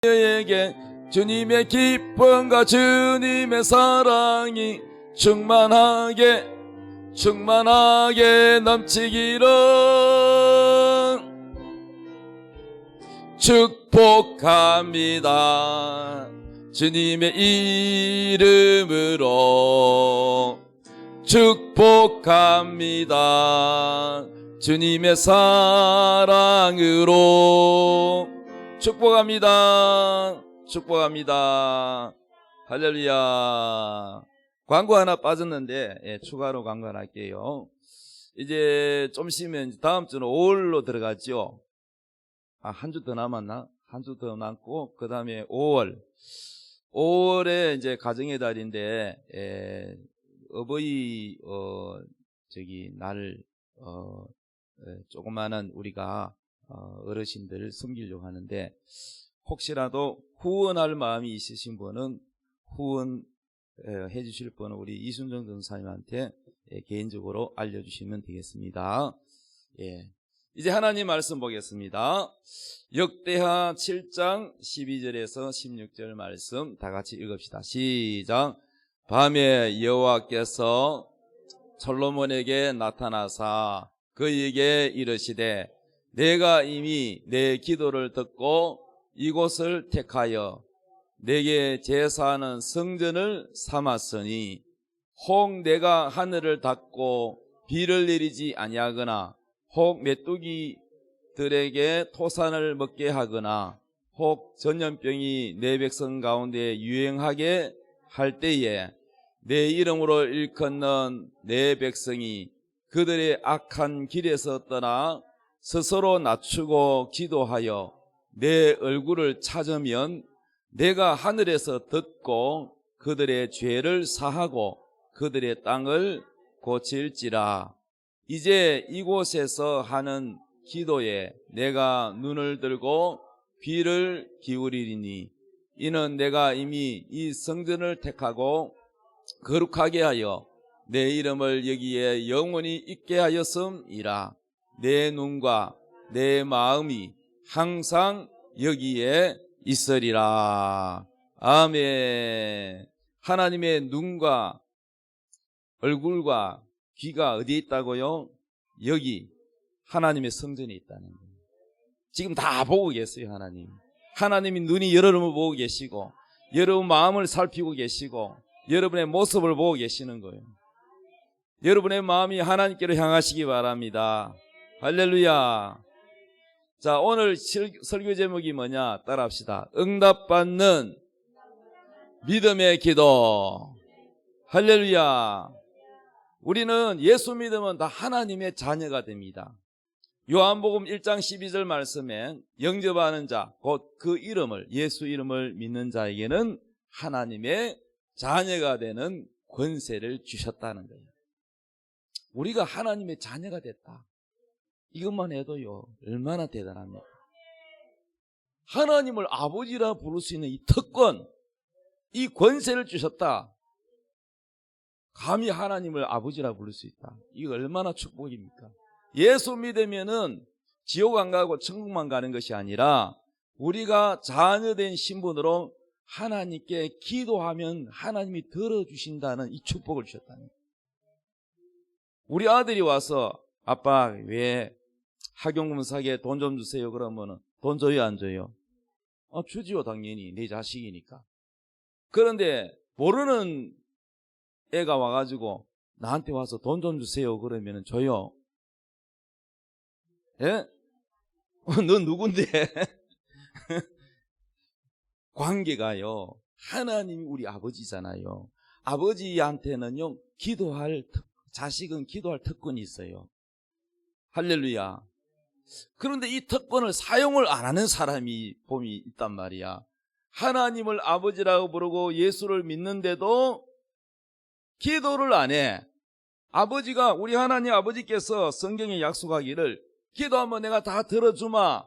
너에게 주님의 기쁨과 주님의 사랑이 충만하게 넘치기를 축복합니다. 주님의 이름으로 축복합니다. 주님의 사랑으로 축복합니다. 축복합니다. 할렐루야. 광고 하나 빠졌는데 추가로 광고 하나 할게요. 이제 좀 쉬면 다음 주는 5월로 들어갔죠. 한 주 더 남았나? 한 주 더 남고 그 다음에 5월에 이제 가정의 달인데 어버이 날 조그마한 우리가 어르신들을 섬기려고 하는데, 혹시라도 후원할 마음이 있으신 분은 후원해 주실 분은 우리 이순정 전사님한테 개인적으로 알려주시면 되겠습니다. 이제 하나님 말씀 보겠습니다. 역대하 7장 12절에서 16절 말씀 다 같이 읽읍시다. 시작. 밤에 여호와께서 솔로몬에게 나타나사 그에게 이르시되 내가 이미 내 기도를 듣고 이곳을 택하여 내게 제사하는 성전을 삼았으니 혹 내가 하늘을 닫고 비를 내리지 아니하거나 혹 메뚜기들에게 토산을 먹게 하거나 혹 전염병이 내 백성 가운데 유행하게 할 때에 내 이름으로 일컫는 내 백성이 그들의 악한 길에서 떠나 스스로 낮추고 기도하여 내 얼굴을 찾으면 내가 하늘에서 듣고 그들의 죄를 사하고 그들의 땅을 고칠지라. 이제 이곳에서 하는 기도에 내가 눈을 들고 귀를 기울이리니 이는 내가 이미 이 성전을 택하고 거룩하게 하여 내 이름을 여기에 영원히 있게 하였음이라. 내 눈과 내 마음이 항상 여기에 있으리라. 아멘. 하나님의 눈과 얼굴과 귀가 어디에 있다고요? 여기 하나님의 성전에 있다는 거예요. 지금 다 보고 계세요. 하나님이 눈이 여러분을 보고 계시고 여러분 마음을 살피고 계시고 여러분의 모습을 보고 계시는 거예요. 여러분의 마음이 하나님께로 향하시기 바랍니다. 할렐루야. 자, 오늘 설교 제목이 뭐냐? 따라합시다. 응답받는 믿음의 기도. 할렐루야. 우리는 예수 믿으면 다 하나님의 자녀가 됩니다. 요한복음 1장 12절 말씀에 영접하는 자, 곧 그 이름을, 예수 이름을 믿는 자에게는 하나님의 자녀가 되는 권세를 주셨다는 거예요. 우리가 하나님의 자녀가 됐다. 이것만 해도요, 얼마나 대단합니까? 하나님을 아버지라 부를 수 있는 이 특권, 이 권세를 주셨다. 감히 하나님을 아버지라 부를 수 있다. 이거 얼마나 축복입니까? 예수 믿으면은 지옥 안 가고 천국만 가는 것이 아니라 우리가 자녀된 신분으로 하나님께 기도하면 하나님이 들어주신다는 이 축복을 주셨다는 거예요. 우리 아들이 와서 아빠 왜 학용금 사게 돈 좀 주세요 그러면은 돈 줘요 안 줘요? 주지요 당연히 내 자식이니까. 그런데 모르는 애가 와가지고 나한테 와서 돈 좀 주세요 그러면은 줘요? 예? 넌 누군데? 관계가요, 하나님이 우리 아버지잖아요. 아버지한테는요 자식은 기도할 특권이 있어요. 할렐루야. 그런데 이 특권을 사용을 안 하는 사람이 봄이 있단 말이야. 하나님을 아버지라고 부르고 예수를 믿는데도 기도를 안 해. 아버지가, 우리 하나님 아버지께서 성경에 약속하기를 기도하면 내가 다 들어주마,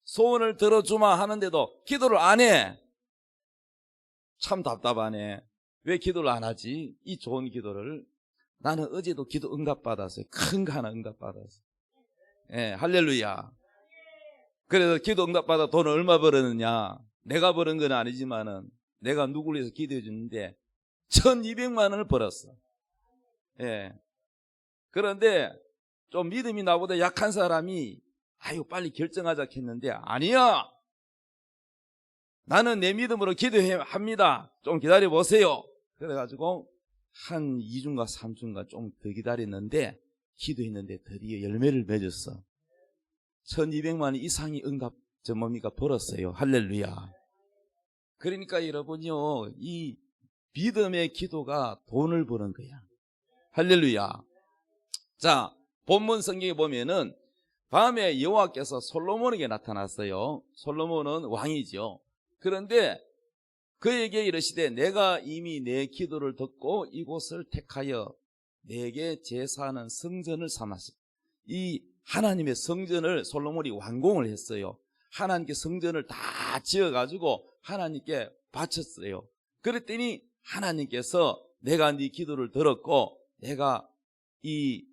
소원을 들어주마 하는데도 기도를 안 해. 참 답답하네. 왜 기도를 안 하지? 이 좋은 기도를. 나는 어제도 기도 응답받았어요. 큰 거 하나 응답받았어요. 할렐루야. 그래서 기도 응답받아 돈을 얼마 벌었느냐? 내가 벌은 건 아니지만은 내가 누구를 위해서 기도해 주는데 1200만 원을 벌었어. 예. 그런데 좀 믿음이 나보다 약한 사람이 아유 빨리 결정하자 했는데 아니야. 나는 내 믿음으로 기도합니다. 좀 기다려 보세요. 그래가지고 한 2주인가 3주인가 좀 더 기다렸는데 기도했는데 드디어 열매를 맺었어. 1200만 원 이상이 응답 뭡니까 벌었어요. 할렐루야. 그러니까 여러분요 이 믿음의 기도가 돈을 버는 거야. 할렐루야. 자 본문 성경에 보면은 밤에 여호와께서 솔로몬에게 나타났어요. 솔로몬은 왕이죠. 그런데 그에게 이르시되 내가 이미 내 기도를 듣고 이곳을 택하여 내게 제사하는 성전을 삼았어. 이 하나님의 성전을 솔로몬이 완공을 했어요. 하나님께 성전을 다 지어가지고 하나님께 바쳤어요. 그랬더니 하나님께서 내가 네 기도를 들었고 내가 이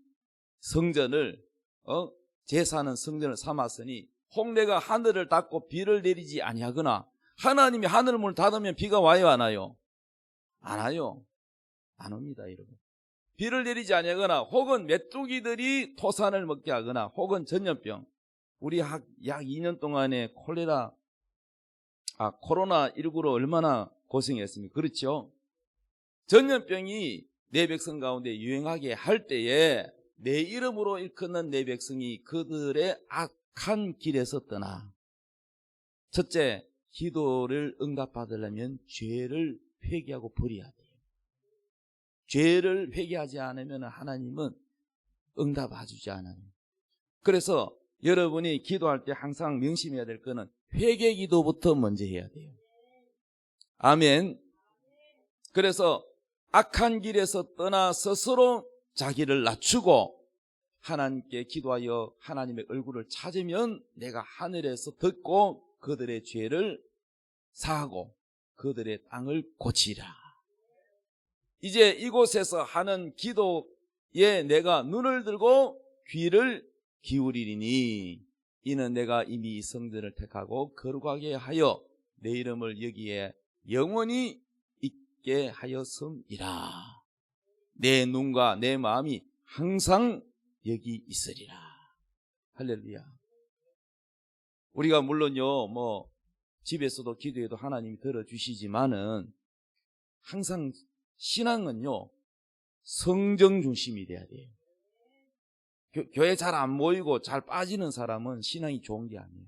성전을 제사하는 성전을 삼았으니 홍래가 하늘을 닫고 비를 내리지 아니하거나 하나님이 하늘 문을 닫으면 비가 와요 안 와요? 안 와요. 안 옵니다 여러분. 비를 내리지 아니하거나 혹은 메뚜기들이 토산을 먹게 하거나 혹은 전염병. 우리 약 2년 동안에 코로나19로 얼마나 고생했습니까? 그렇죠? 전염병이 내 백성 가운데 유행하게 할 때에 내 이름으로 일컫는 내 백성이 그들의 악한 길에서 떠나. 첫째, 기도를 응답받으려면 죄를 회개하고 버려야 돼요. 죄를 회개하지 않으면 하나님은 응답해주지 않아요. 그래서 여러분이 기도할 때 항상 명심해야 될 거는 회개 기도부터 먼저 해야 돼요. 아멘. 그래서 악한 길에서 떠나 스스로 자기를 낮추고 하나님께 기도하여 하나님의 얼굴을 찾으면 내가 하늘에서 듣고 그들의 죄를 사하고 그들의 땅을 고치리라. 이제 이곳에서 하는 기도에 내가 눈을 들고 귀를 기울이리니 이는 내가 이미 이 성전을 택하고 거룩하게 하여 내 이름을 여기에 영원히 있게 하였음이라. 내 눈과 내 마음이 항상 여기 있으리라. 할렐루야. 우리가 물론요 집에서도 기도해도 하나님이 들어주시지만은 항상 신앙은요 성정 중심이 돼야 돼요. 교회 잘 안 모이고 잘 빠지는 사람은 신앙이 좋은 게 아니에요.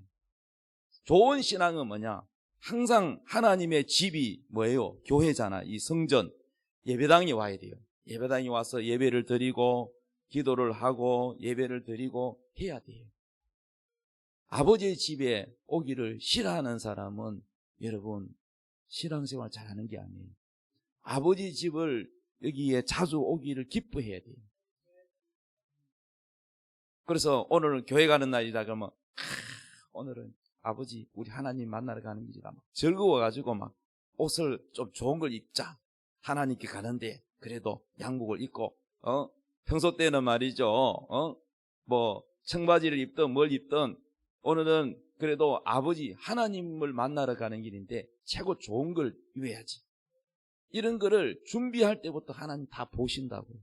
좋은 신앙은 뭐냐? 항상 하나님의 집이 뭐예요? 교회잖아. 이 성전 예배당에 와야 돼요. 예배당에 와서 예배를 드리고 기도를 하고 예배를 드리고 해야 돼요. 아버지의 집에 오기를 싫어하는 사람은 여러분 신앙생활 잘하는 게 아니에요. 아버지 집을 여기에 자주 오기를 기뻐해야 돼요. 그래서 오늘은 교회 가는 날이다 그러면 오늘은 아버지 우리 하나님 만나러 가는 길이다 막 즐거워가지고 막 옷을 좀 좋은 걸 입자. 하나님께 가는데 그래도 양복을 입고 평소 때는 말이죠 뭐 청바지를 입든 뭘 입든 오늘은 그래도 아버지 하나님을 만나러 가는 길인데 최고 좋은 걸 입어야지. 이런 거를 준비할 때부터 하나님 다 보신다고요.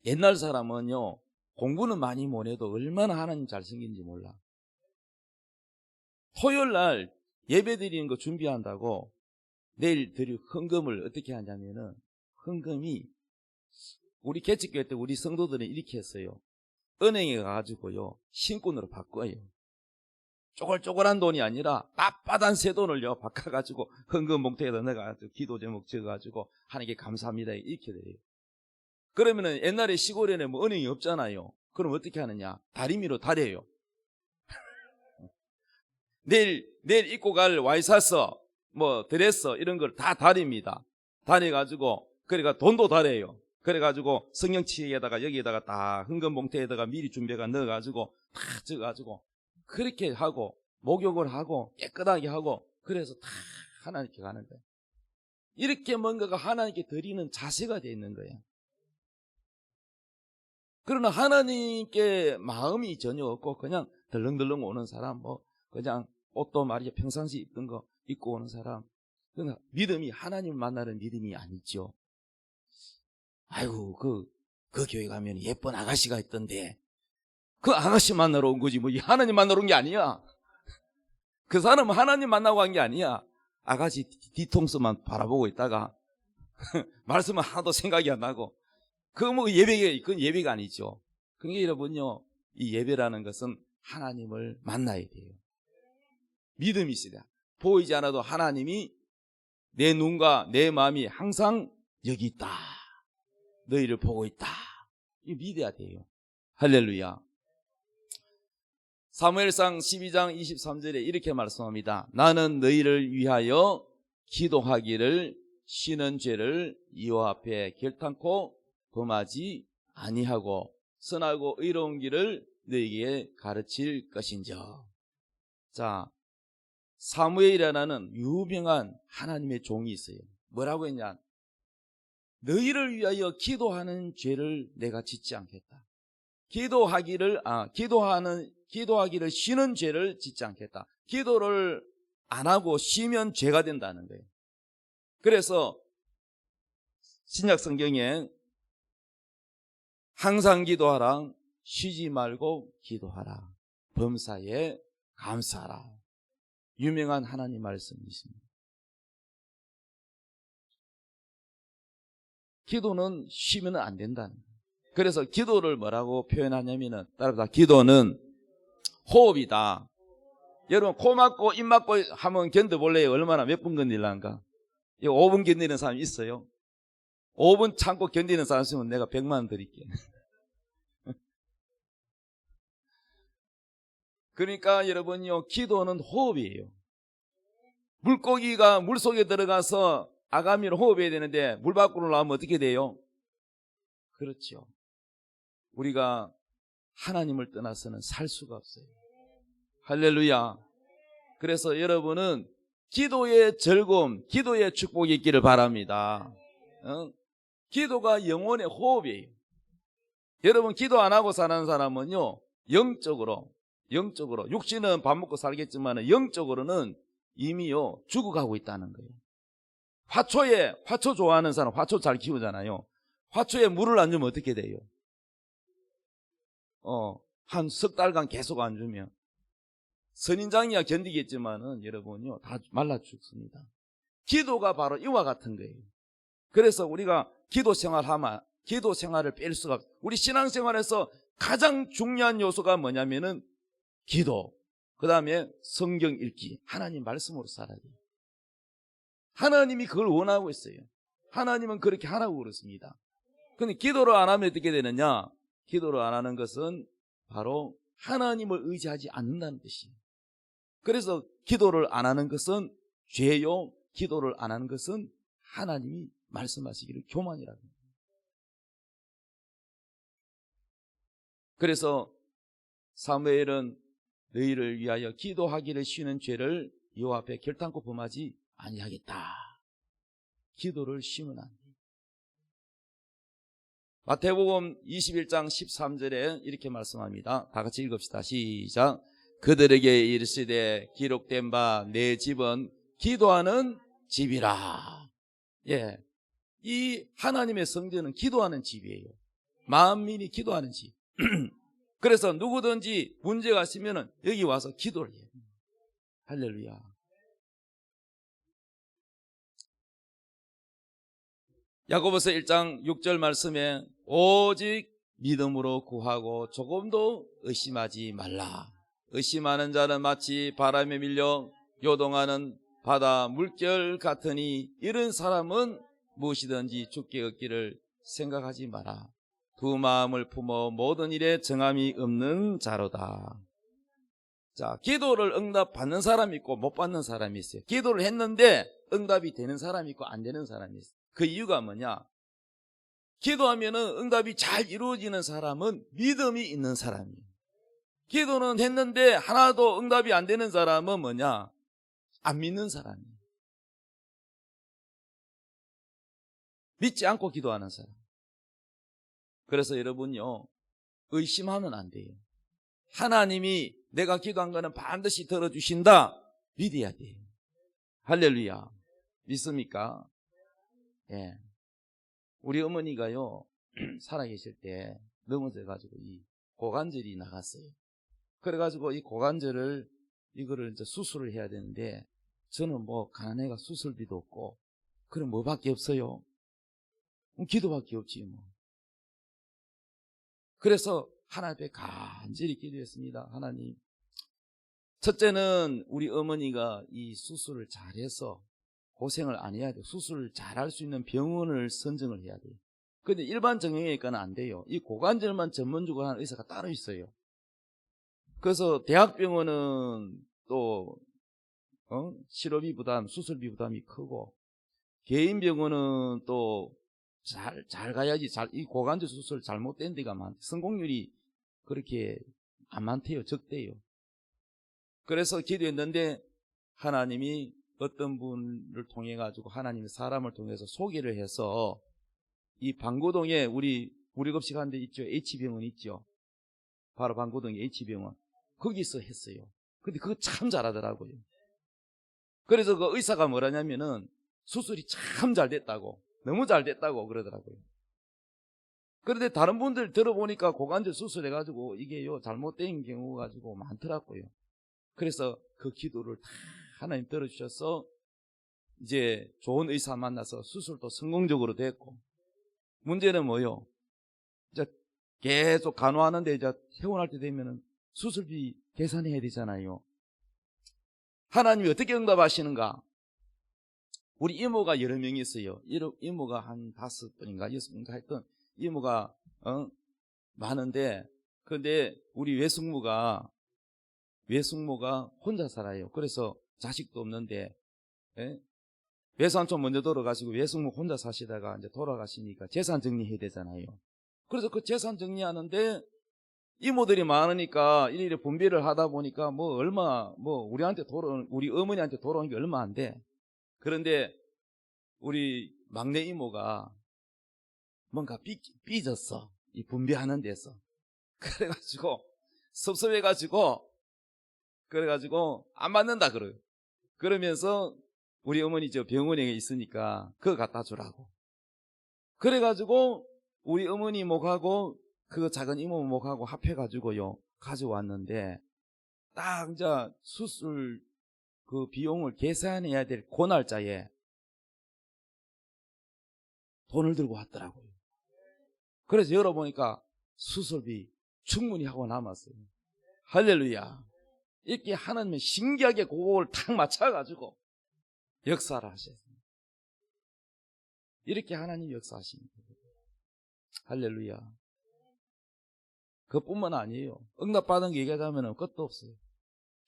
옛날 사람은요 공부는 많이 못해도 얼마나 하나님 잘생긴지 몰라. 토요일 날 예배 드리는 거 준비한다고 내일 드릴 헌금을 어떻게 하냐면은 헌금이 우리 개척교회 때 우리 성도들은 이렇게 했어요. 은행에 가가지고요 신권으로 바꿔요. 쪼글쪼글한 돈이 아니라 빳빳한 새 돈을요 바꿔가지고 헌금 봉투에다 넣어가지고 기도 제목 적어가지고 하나님께 감사합니다 이렇게 돼요. 그러면은 옛날에 시골에는 뭐 은행이 없잖아요. 그럼 어떻게 하느냐? 다리미로 다려요. 내일 입고 갈 와이셔츠 뭐 드레스 이런 걸 다 다립니다. 다려가지고 그러니까 돈도 다려요. 그래가지고 성경책에다가 여기에다가 다 헌금 봉투에다가 미리 준비해가 넣어가지고 다 적어가지고 그렇게 하고 목욕을 하고 깨끗하게 하고 그래서 다 하나님께 가는 거예요. 이렇게 뭔가가 하나님께 드리는 자세가 되어 있는 거예요. 그러나 하나님께 마음이 전혀 없고 그냥 덜렁덜렁 오는 사람 뭐 그냥 옷도 말이야 평상시 입던 거 입고 오는 사람. 그러나 믿음이 하나님을 만나는 믿음이 아니죠. 아이고 그 교회 가면 예쁜 아가씨가 있던데 그 아가씨 만나러 온 거지 뭐 하나님 만나러 온 게 아니야. 그 사람은 하나님 만나고 간 게 아니야. 아가씨 뒤통수만 바라보고 있다가 말씀은 하나도 생각이 안 나고 그건 예배가 아니죠. 그러니까 여러분요, 이 예배라는 것은 하나님을 만나야 돼요. 믿음이 있어야 돼. 보이지 않아도 하나님이 내 눈과 내 마음이 항상 여기 있다, 너희를 보고 있다, 이거 믿어야 돼요. 할렐루야. 사무엘상 12장 23절에 이렇게 말씀합니다. 나는 너희를 위하여 기도하기를 쉬는 죄를 여호와 앞에 결탄코 범하지 아니하고 선하고 의로운 길을 너희에게 가르칠 것인저. 자, 사무엘이라는 유명한 하나님의 종이 있어요. 뭐라고 했냐? 너희를 위하여 기도하는 죄를 내가 짓지 않겠다. 기도하기를 쉬는 죄를 짓지 않겠다. 기도를 안 하고 쉬면 죄가 된다는 거예요. 그래서 신약 성경에 항상 기도하라, 쉬지 말고 기도하라, 범사에 감사하라, 유명한 하나님 말씀이 있습니다. 기도는 쉬면 안 된다는 거예요. 그래서 기도를 뭐라고 표현하냐면은, 따라서 기도는 호흡이다. 여러분 코 막고 입 막고 하면 견뎌볼래요? 얼마나 몇 분 견딜란가? 5분 견디는 사람 있어요? 5분 참고 견디는 사람 있으면 내가 100만 원 드릴게. 그러니까 여러분요, 기도는 호흡이에요. 물고기가 물속에 들어가서 아가미로 호흡해야 되는데 물 밖으로 나오면 어떻게 돼요? 그렇죠. 우리가 하나님을 떠나서는 살 수가 없어요. 할렐루야. 그래서 여러분은 기도의 즐거움, 기도의 축복이 있기를 바랍니다. 기도가 영혼의 호흡이에요. 여러분 기도 안 하고 사는 사람은요, 영적으로 육신은 밥 먹고 살겠지만 영적으로는 이미요 죽어가고 있다는 거예요. 화초 좋아하는 사람 화초 잘 키우잖아요. 화초에 물을 안 주면 어떻게 돼요? 한 석 달간 계속 안 주면 선인장이야 견디겠지만은 여러분요 다 말라 죽습니다. 기도가 바로 이와 같은 거예요. 그래서 우리가 기도 생활을 뺄 수가 없어요. 우리 신앙생활에서 가장 중요한 요소가 뭐냐면은 기도, 그 다음에 성경 읽기, 하나님 말씀으로 살아야 돼요. 하나님이 그걸 원하고 있어요. 하나님은 그렇게 하라고 그렇습니다. 근데 기도를 안 하면 어떻게 되느냐? 기도를 안 하는 것은 바로 하나님을 의지하지 않는다는 뜻이에요. 그래서 기도를 안 하는 것은 죄요, 기도를 안 하는 것은 하나님이 말씀하시기를 교만이라고 합니다. 그래서 사무엘은 너희를 위하여 기도하기를 쉬는 죄를 여호와 앞에 결탄코 범하지 아니하겠다. 기도를 쉬면 안 돼요. 마태복음 21장 13절에 이렇게 말씀합니다. 다 같이 읽읍시다. 시작. 그들에게 이르시되 기록된 바 내 집은 기도하는 집이라. 예, 이 하나님의 성전은 기도하는 집이에요. 만민이 기도하는 집. 그래서 누구든지 문제가 있으면 여기 와서 기도를 해요. 할렐루야. 야고보서 1장 6절 말씀에 오직 믿음으로 구하고 조금도 의심하지 말라. 의심하는 자는 마치 바람에 밀려 요동하는 바다 물결 같으니 이런 사람은 무엇이든지 죽게 얻기를 생각하지 마라. 두 마음을 품어 모든 일에 정함이 없는 자로다. 자, 기도를 응답받는 사람이 있고 못 받는 사람이 있어요. 기도를 했는데 응답이 되는 사람이 있고 안 되는 사람이 있어요. 그 이유가 뭐냐? 기도하면은 응답이 잘 이루어지는 사람은 믿음이 있는 사람이에요. 기도는 했는데 하나도 응답이 안 되는 사람은 뭐냐? 안 믿는 사람이에요. 믿지 않고 기도하는 사람. 그래서 여러분요, 의심하면 안 돼요. 하나님이 내가 기도한 거는 반드시 들어주신다. 믿어야 돼요. 할렐루야. 믿습니까? 예. 우리 어머니가요, 살아계실 때 넘어져가지고 이 고관절이 나갔어요. 그래가지고 이 고관절을, 이거를 이제 수술을 해야 되는데, 저는 뭐 가난해가 수술비도 없고, 그럼 뭐밖에 없어요? 기도밖에 없지 뭐. 그래서 하나님 앞에 간절히 기도했습니다. 하나님, 첫째는 우리 어머니가 이 수술을 잘해서 고생을 안 해야 돼요. 수술을 잘할 수 있는 병원을 선정을 해야 돼요. 근데 일반 정형외과는 안 돼요. 이 고관절만 전문적으로 하는 의사가 따로 있어요. 그래서 대학병원은 또 실업비 부담, 수술비 부담이 크고, 개인 병원은 또 잘 가야지. 이 고관절 수술 잘못된 데가 성공률이 그렇게 안 많대요. 적대요. 그래서 기도했는데 하나님이 어떤 분을 통해 가지고, 하나님이 사람을 통해서 소개를 해서 이 방고동에 우리 무료급식 하는 데 있죠. H병원 있죠. 바로 방고동에 H병원. 거기서 했어요. 근데 그거 참 잘하더라고요. 그래서 그 의사가 뭐라냐면은 수술이 참 잘 됐다고, 너무 잘 됐다고 그러더라고요. 그런데 다른 분들 들어보니까 고관절 수술해가지고 이게요 잘못된 경우 가지고 많더라고요. 그래서 그 기도를 다 하나님 들어주셔서 이제 좋은 의사 만나서 수술도 성공적으로 됐고, 문제는 뭐요? 이제 계속 간호하는데 이제 퇴원할 때 되면은 수술비 계산해야 되잖아요. 하나님이 어떻게 응답하시는가? 우리 이모가 여러 명이 있어요. 이모가 한 5분인가 6분인가 하여튼 이모가 많은데, 근데 우리 외숙모가 혼자 살아요. 그래서 자식도 없는데, 예? 외삼촌 먼저 돌아가시고 외숙모 혼자 사시다가 이제 돌아가시니까 재산 정리해야 되잖아요. 그래서 그 재산 정리하는데 이모들이 많으니까 일일이 분배를 하다 보니까 우리 어머니한테 돌아온 게 얼마 안 돼. 그런데 우리 막내 이모가 뭔가 삐졌어. 이 분배하는 데서. 그래가지고 섭섭해가지고 안 받는다 그러면서 우리 어머니 저 병원에 있으니까 그거 갖다 주라고. 그래가지고 우리 어머니 목하고 그 작은 이모 목하고 합해가지고요 가져왔는데, 딱 이제 수술 그 비용을 계산해야 될 그 날짜에 돈을 들고 왔더라고요. 그래서 열어보니까 수술비 충분히 하고 남았어요. 할렐루야. 이렇게 하나님은 신기하게 그걸 탁 맞춰가지고 역사를 하셨습니다. 이렇게 하나님 역사하십니다. 할렐루야. 그것뿐만 아니에요. 응답받은 게 얘기하자면 끝도 없어요.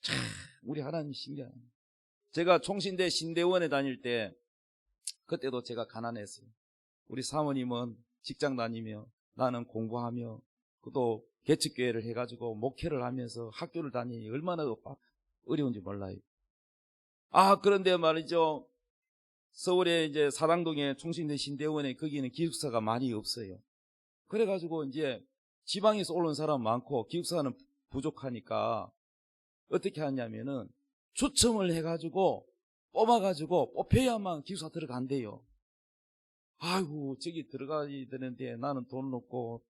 참 우리 하나님 신기해요. 제가 총신대 신대원에 다닐 때 그때도 제가 가난했어요. 우리 사모님은 직장 다니며 나는 공부하며 또 개척교회를 해가지고 목회를 하면서 학교를 다니니 얼마나 어려운지 몰라요. 그런데 말이죠, 서울에 이제 사당동에 총신대 신대원에 거기는 기숙사가 많이 없어요. 그래가지고 이제 지방에서 올라온 사람 많고 기숙사는 부족하니까 어떻게 하냐면은 추첨을 해가지고 뽑아가지고 뽑혀야만 기숙사 들어간대요. 아이고 저기 들어가야 되는데 나는 돈 없고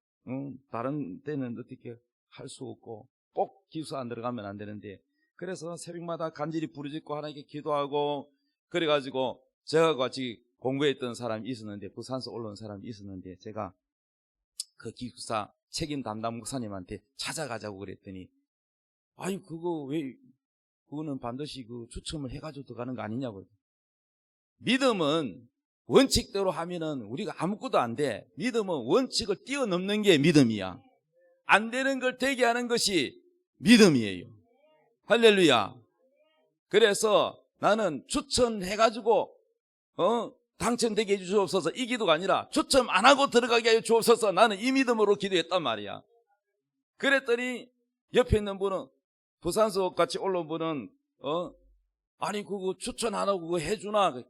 다른 데는 어떻게 할 수 없고 꼭 기숙사 안 들어가면 안 되는데, 그래서 새벽마다 간절히 부르짖고 하나님께 기도하고, 그래가지고 제가 같이 공부했던 사람이 있었는데, 부산에서 올라온 사람이 있었는데, 제가 그 기숙사 책임 담당 목사님한테 찾아가자고 그랬더니, 아니 그거는 반드시 그 추첨을 해가지고 들어가는 거 아니냐고. 믿음은 원칙대로 하면은 우리가 아무것도 안 돼. 믿음은 원칙을 뛰어넘는 게 믿음이야. 안 되는 걸 되게 하는 것이 믿음이에요. 할렐루야. 그래서 나는 추천해가지고 당첨되게 해주옵소서 이 기도가 아니라 추첨 안 하고 들어가게 해 주옵소서, 나는 이 믿음으로 기도했단 말이야. 그랬더니 옆에 있는 분은, 부산서 같이 올라온 분은 아니 그거 추천 안 하고 그거 해주나?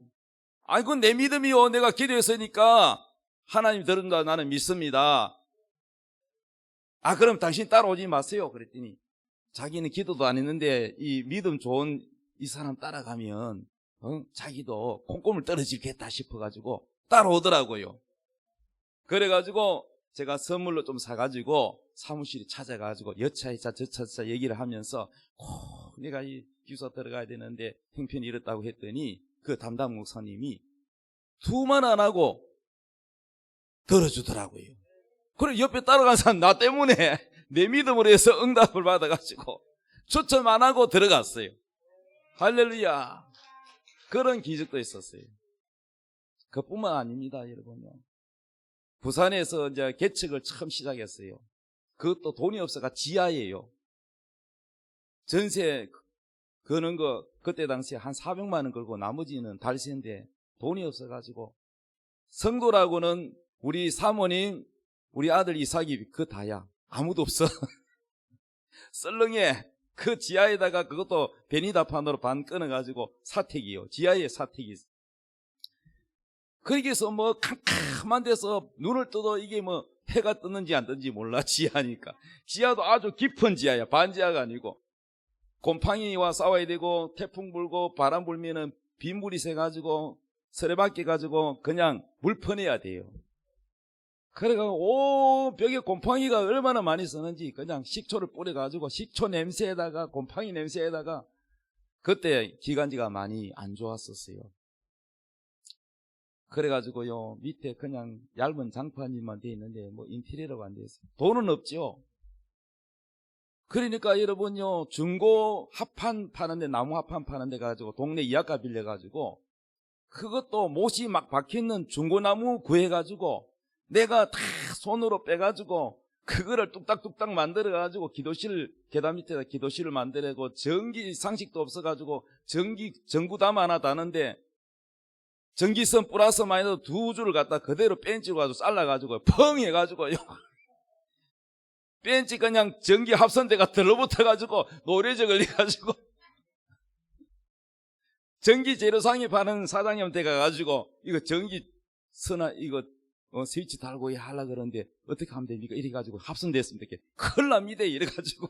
아니 그건 내 믿음이요. 내가 기도했으니까 하나님 들은다 나는 믿습니다. 그럼 당신 따라오지 마세요. 그랬더니 자기는 기도도 안 했는데 이 믿음 좋은 이 사람 따라가면 자기도 콩고물 떨어지겠다 싶어가지고 따라오더라고요. 그래가지고 제가 선물로 좀 사가지고 사무실에 찾아가지고 여차여차 저차저차 얘기를 하면서 내가 이 기숙사 들어가야 되는데 형편이 이렇다고 했더니 그 담당 목사님이 두말 안 하고 들어주더라고요. 그래 옆에 따라간 사람 나 때문에 내 믿음으로 해서 응답을 받아가지고 추첨 안 하고 들어갔어요. 할렐루야. 그런 기적도 있었어요. 그뿐만 아닙니다, 여러분요. 부산에서 이제 개척을 처음 시작했어요. 그것도 돈이 없어가 지하예요. 전세 거는 거 그때 당시에 한 400만 원 걸고 나머지는 달세인데 돈이 없어가지고 성도라고는 우리 사모님, 우리 아들 이삭이 그 다야. 아무도 없어. 썰렁해. 그 지하에다가 그것도 베니다판으로 반 끊어가지고 사택이요. 지하에 사택이 있어. 거기서 뭐 캄캄한 데서 눈을 떠도 이게 뭐 해가 뜨는지 안 뜨는지 몰라. 지하니까. 지하도 아주 깊은 지하야. 반지하가 아니고. 곰팡이와 싸워야 되고 태풍 불고 바람 불면은 빗물이 새가지고 서래받게 가지고 그냥 물 퍼내야 돼요. 그래가지고 벽에 곰팡이가 얼마나 많이 쓰는지 그냥 식초를 뿌려가지고 식초 냄새에다가 곰팡이 냄새에다가 그때 기관지가 많이 안 좋았었어요. 그래가지고요 밑에 그냥 얇은 장판이만 돼 있는데 뭐 인테리어가 안 돼 있어요. 돈은 없죠. 그러니까 여러분요 중고 합판 파는데 나무 합판 파는데 가지고 동네 이약가 빌려가지고 그것도 못이 막 박혀있는 중고나무 구해가지고 내가 다 손으로 빼가지고 그거를 뚝딱뚝딱 만들어가지고 기도실 계단 밑에다 기도실을 만들고 전기 상식도 없어가지고 전구담 하나 다는데 전기선 플러스 마이너스 두 줄을 갖다 그대로 벤치로 가지고 잘라가지고 펑 해가지고요 벤치 그냥 전기 합선대가 들러붙어가지고 노래져 걸려가지고 전기 재료상에 파는 사장님한테 가가지고 이거 전기 선화 이거 스위치 달고 하려고 그러는데 어떻게 하면 됩니까? 이래가지고 합선됐습니다. 큰일 납니다. 이래가지고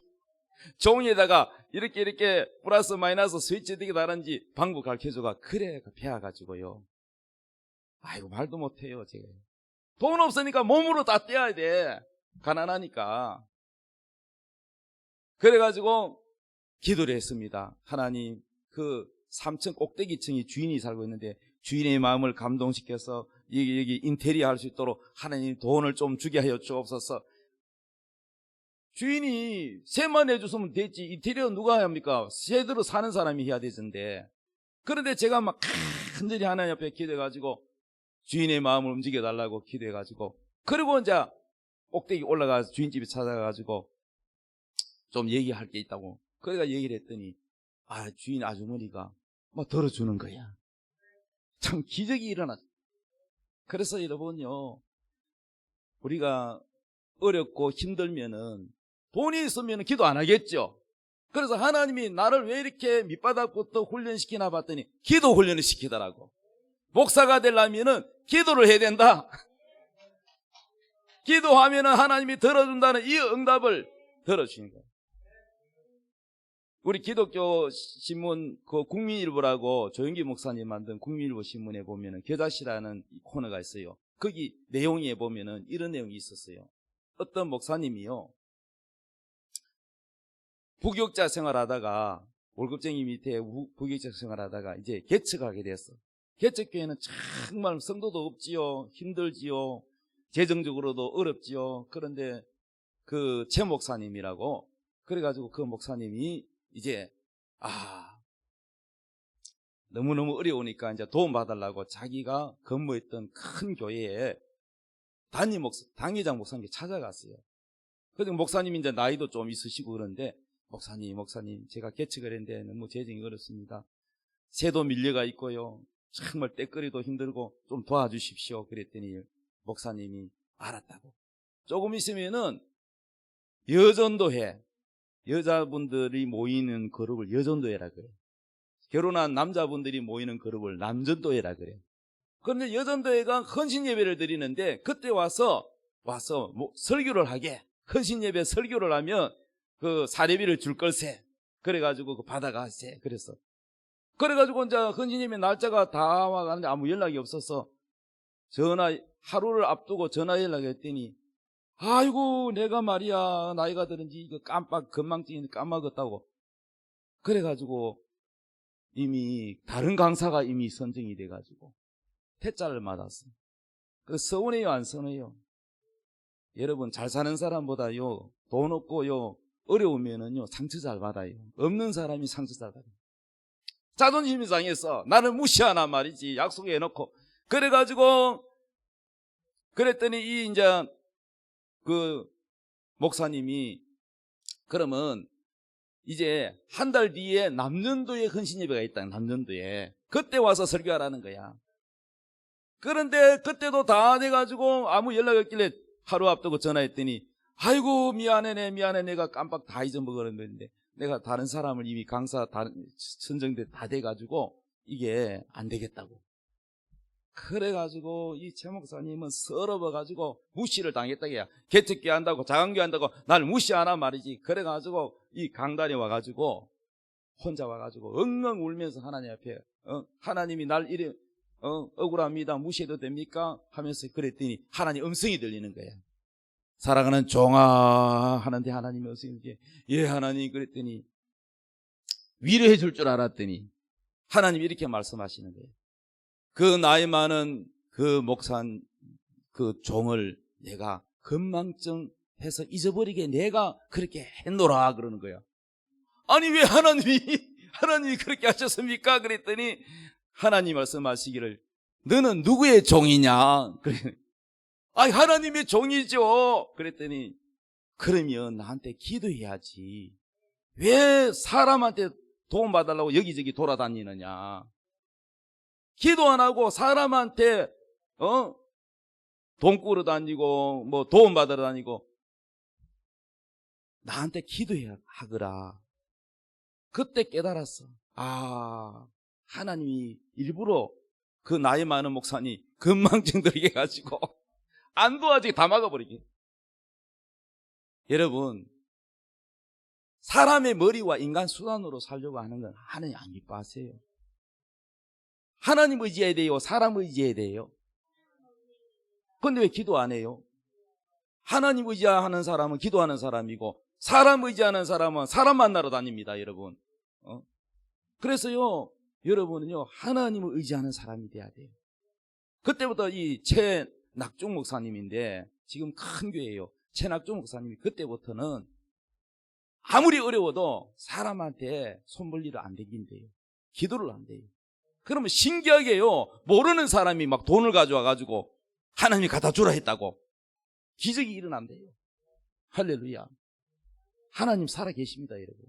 종이에다가 이렇게 플러스 마이너스 스위치 어떻게 다른지 방법 가르쳐줘가 그래 배워가지고요. 아이고 말도 못해요. 제가 돈 없으니까 몸으로 다 떼야 돼. 가난하니까. 그래가지고 기도를 했습니다. 하나님 그 3층 꼭대기층이 주인이 살고 있는데 주인의 마음을 감동시켜서 여기 인테리어 할 수 있도록 하나님 돈을 좀 주게 하여 주옵소서. 주인이 세만 해줬으면 됐지 인테리어 누가 합니까? 새들어 사는 사람이 해야 되는데 그런데 제가 막 간절히 하나님 앞에 기도해가지고 주인의 마음을 움직여달라고 기도해가지고 그리고 이제 꼭대기 올라가서 주인집에 찾아가가지고 좀 얘기할 게 있다고 그래가 얘기를 했더니 주인 아주머니가 뭐 들어주는 거야. 참 기적이 일어났어. 그래서 여러분요 우리가 어렵고 힘들면은 돈이 있으면 기도 안 하겠죠. 그래서 하나님이 나를 왜 이렇게 밑바닥부터 훈련시키나 봤더니 기도 훈련을 시키더라고. 목사가 되려면은 기도를 해야 된다. 기도하면은 하나님이 들어준다는 이 응답을 들어주는 거예요. 우리 기독교 신문 그 국민일보라고 조영기 목사님 만든 국민일보 신문에 보면은 겨자씨라는 코너가 있어요. 거기 내용에 보면은 이런 내용이 있었어요. 어떤 목사님이요 부교육자 생활하다가 월급쟁이 밑에 부교육자 생활하다가 이제 개척하게 됐어. 개척교회는 정말 성도도 없지요, 힘들지요, 재정적으로도 어렵지요. 그런데 그 최 목사님이라고 그래가지고 그 목사님이 이제 너무너무 어려우니까 이제 도움 받으려고 자기가 근무했던 큰 교회에 당회장 목사님께 찾아갔어요. 그래서 목사님이 이제 나이도 좀 있으시고 그런데 목사님 제가 개척을 했는데 너무 재정이 어렵습니다. 세도 밀려가 있고요. 정말 때거리도 힘들고 좀 도와주십시오. 그랬더니 목사님이 알았다고. 조금 있으면은 여전도회 여자분들이 모이는 그룹을 여전도회라 그래요. 결혼한 남자분들이 모이는 그룹을 남전도회라 그래요. 그런데 여전도회가 헌신예배를 드리는데 그때 와서 설교를 하게 헌신예배 설교를 하면 그 사례비를 줄 걸세. 그래가지고 그 받아가세. 그래서 그래가지고 이제 헌신님의 날짜가 다 와가는데 아무 연락이 없어서 하루를 앞두고 전화 연락했더니, 아이고 내가 말이야 나이가 들은지 이거 건망증이 까먹었다고. 그래가지고 이미 다른 강사가 이미 선정이 돼가지고 퇴짜를 맞았어. 그 서운해요 안 서운해요? 여러분, 잘 사는 사람보다요 돈 없고요 어려우면은요 상처 잘 받아요. 없는 사람이 상처 잘 받아요. 자존심이 상해서 나를 무시하나 말이지. 약속해놓고. 그래가지고 그랬더니 이 이제 그 목사님이 그러면 이제 한 달 뒤에 남년도에 헌신예배가 있다. 남년도에 그때 와서 설교하라는 거야. 그런데 그때도 다 돼가지고 아무 연락이 없길래 하루 앞두고 전화했더니, 아이고 미안해 내가 깜빡 다 잊어먹었는데 내가 다른 사람을 이미 강사 선정돼 다 돼가지고 이게 안 되겠다고. 그래가지고 이 최 목사님은 서러워가지고 무시를 당했다게야. 개특기 한다고 자강교 한다고 날 무시하나 말이지. 그래가지고 이 강단에 와가지고 혼자 와가지고 엉엉 울면서 하나님 앞에 하나님이 날 이래 억울합니다 무시해도 됩니까 하면서 그랬더니 하나님 음성이 들리는 거야. 사랑하는 종아 하는데 하나님의 음성이 들리게, 예 하나님. 그랬더니 위로해 줄 줄 알았더니 하나님이 이렇게 말씀하시는 거예요. 그 나이 많은 그 목사 그 종을 내가 건망증 해서 잊어버리게 내가 그렇게 했노라 그러는 거야. 아니 왜 하나님이 그렇게 하셨습니까? 그랬더니 하나님 말씀하시기를, 너는 누구의 종이냐? 아니 하나님의 종이죠. 그랬더니, 그러면 나한테 기도해야지 왜 사람한테 도움 받으려고 여기저기 돌아다니느냐. 기도 안 하고 사람한테 돈 꾸러 다니고 뭐 도움 받으러 다니고 나한테 기도해야 하거라. 그때 깨달았어. 아, 하나님이 일부러 그 나이 많은 목사님 건망증 들게 해가지고 안 도와주게 다 막아버리게. 여러분, 사람의 머리와 인간 수단으로 살려고 하는 건 하나님 안 기뻐하세요. 하나님 의지해야 돼요? 사람 의지해야 돼요? 근데 왜 기도 안 해요? 하나님 의지하는 사람은 기도하는 사람이고 사람 의지하는 사람은 사람 만나러 다닙니다, 여러분. 그래서요, 여러분은요 하나님을 의지하는 사람이 돼야 돼요. 그때부터 이 최낙중 목사님인데 지금 큰 교회예요. 최낙중 목사님이 그때부터는 아무리 어려워도 사람한테 손벌리를 안 대긴대요. 기도를 안 돼요. 그러면 신기하게요, 모르는 사람이 막 돈을 가져와 가지고 하나님이 갖다 주라 했다고 기적이 일어난대요. 할렐루야. 하나님 살아 계십니다, 여러분.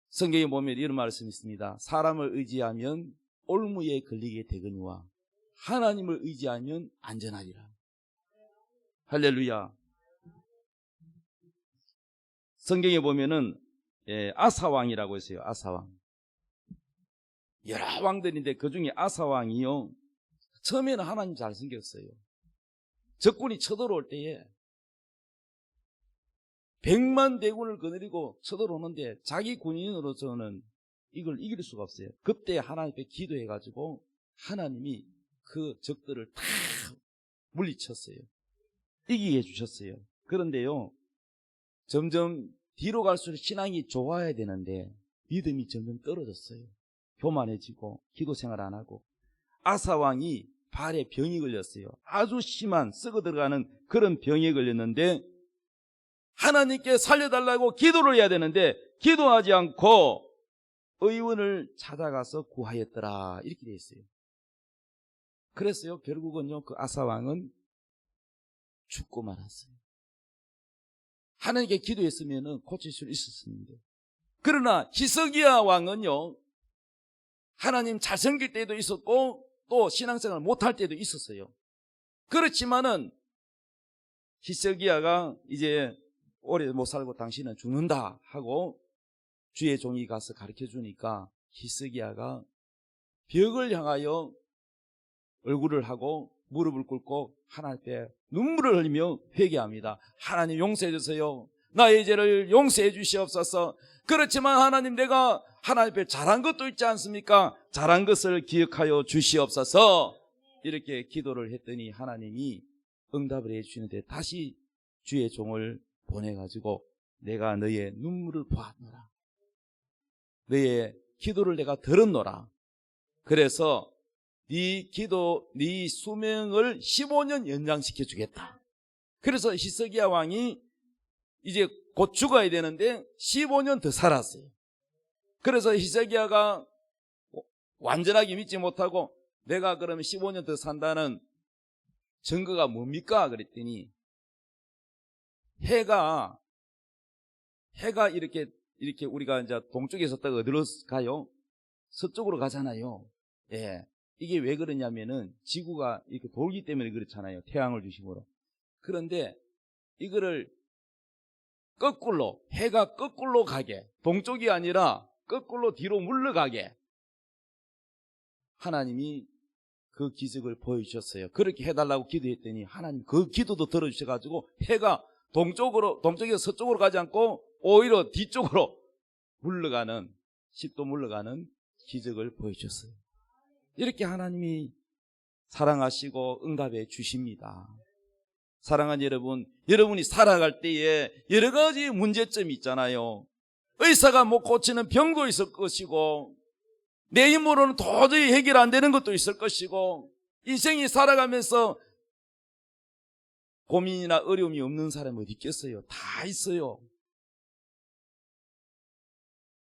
성경에 보면 이런 말씀이 있습니다. 사람을 의지하면 올무에 걸리게 되거니와 하나님을 의지하면 안전하리라. 할렐루야. 성경에 보면은 아사왕이라고 있어요. 아사왕. 여러 왕들인데 그 중에 아사왕이요, 처음에는 하나님 잘생겼어요. 적군이 쳐들어올 때에 100만 대군을 거느리고 쳐들어오는데 자기 군인으로서는 이걸 이길 수가 없어요. 그때 하나님께 기도해가지고 하나님이 그 적들을 다 물리쳤어요. 이기게 해주셨어요. 그런데요, 점점 뒤로 갈수록 신앙이 좋아야 되는데 믿음이 점점 떨어졌어요. 교만해지고 기도 생활 안 하고. 아사왕이 발에 병이 걸렸어요. 아주 심한 썩어 들어가는 그런 병에 걸렸는데 하나님께 살려달라고 기도를 해야 되는데 기도하지 않고 의원을 찾아가서 구하였더라, 이렇게 되어 있어요. 그랬어요. 결국은요, 그 아사왕은 죽고 말았어요. 하나님께 기도했으면 고칠 수 있었습니다. 그러나 히스기야 왕은요, 하나님 잘생길 때도 있었고 또 신앙생활 못할 때도 있었어요. 그렇지만은 히스기야가 이제 오래 못 살고 당신은 죽는다 하고 주의 종이 가서 가르쳐 주니까 히스기야가 벽을 향하여 얼굴을 하고 무릎을 꿇고 하나님 앞에 눈물을 흘리며 회개합니다. 하나님 용서해 주세요. 나의 죄를 용서해 주시옵소서. 그렇지만 하나님, 내가 하나님 앞에 잘한 것도 있지 않습니까? 잘한 것을 기억하여 주시옵소서. 이렇게 기도를 했더니 하나님이 응답을 해주시는데 다시 주의 종을 보내가지고 내가 너의 눈물을 보았노라, 너의 기도를 내가 들었노라. 그래서 네 기도, 네 수명을 15년 연장시켜 주겠다. 그래서 히스기야 왕이 이제 곧 죽어야 되는데 15년 더 살았어요. 그래서 히스기야가 완전하게 믿지 못하고 내가 그러면 15년 더 산다는 증거가 뭡니까? 그랬더니 해가 이렇게 우리가 이제 동쪽에서 딱 어디로 가요? 서쪽으로 가잖아요. 예. 이게 왜 그러냐면은 지구가 이렇게 돌기 때문에 그렇잖아요. 태양을 중심으로. 그런데 이거를 거꾸로, 해가 거꾸로 가게, 동쪽이 아니라 거꾸로 뒤로 물러가게 하나님이 그 기적을 보여주셨어요. 그렇게 해달라고 기도했더니 하나님 그 기도도 들어주셔가지고 해가 동쪽에서 서쪽으로 가지 않고 오히려 뒤쪽으로 물러가는, 10도 물러가는 기적을 보여주셨어요. 이렇게 하나님이 사랑하시고 응답해 주십니다. 사랑하는 여러분, 여러분이 살아갈 때에 여러 가지 문제점이 있잖아요. 의사가 못 고치는 병도 있을 것이고, 내 힘으로는 도저히 해결 안 되는 것도 있을 것이고, 인생이 살아가면서 고민이나 어려움이 없는 사람이 어디 있겠어요? 다 있어요.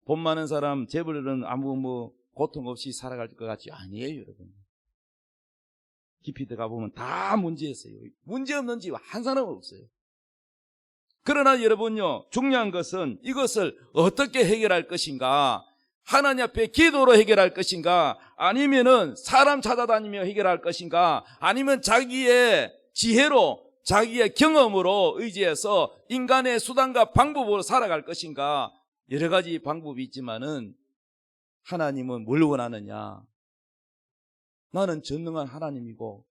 돈 많은 사람, 재벌은 아무 고통 없이 살아갈 것 같지 아니에요, 여러분. 깊이 들어가 보면 다 문제 있어요. 문제 없는 집 한 사람 없어요. 그러나 여러분요, 중요한 것은 이것을 어떻게 해결할 것인가? 하나님 앞에 기도로 해결할 것인가? 아니면은 사람 찾아다니며 해결할 것인가? 아니면 자기의 지혜로, 자기의 경험으로 의지해서 인간의 수단과 방법으로 살아갈 것인가? 여러 가지 방법이 있지만은 하나님은 뭘 원하느냐? 나는 전능한 하나님이고